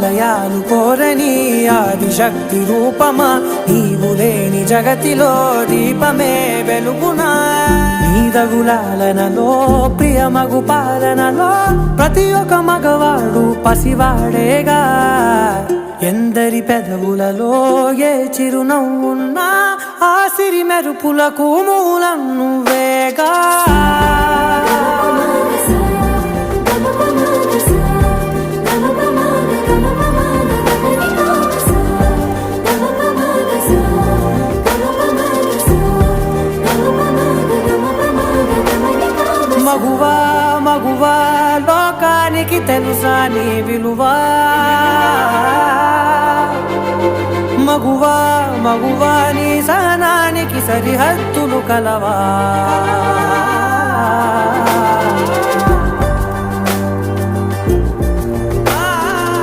ఆలయాలు కోరని ఆదిశక్తి రూపమా, నీవు లేని జగతిలో దీపమే వెలుగునా. నీదగులాలనలో ప్రియమగు పాలనలో ప్రతి ఒక్క మగవాడు పసివాడేగా. ఎందరి పెదవులలో ఏ చిరునవ్వున్నా ఆ సిరి మెరుపులకు మూలం నువ్వేగా. మగువా మగువా లోకానికి తెలుసా నీ విలువా. మగువా మగువా నీ సహనానికి సరిహద్దులు కలవా.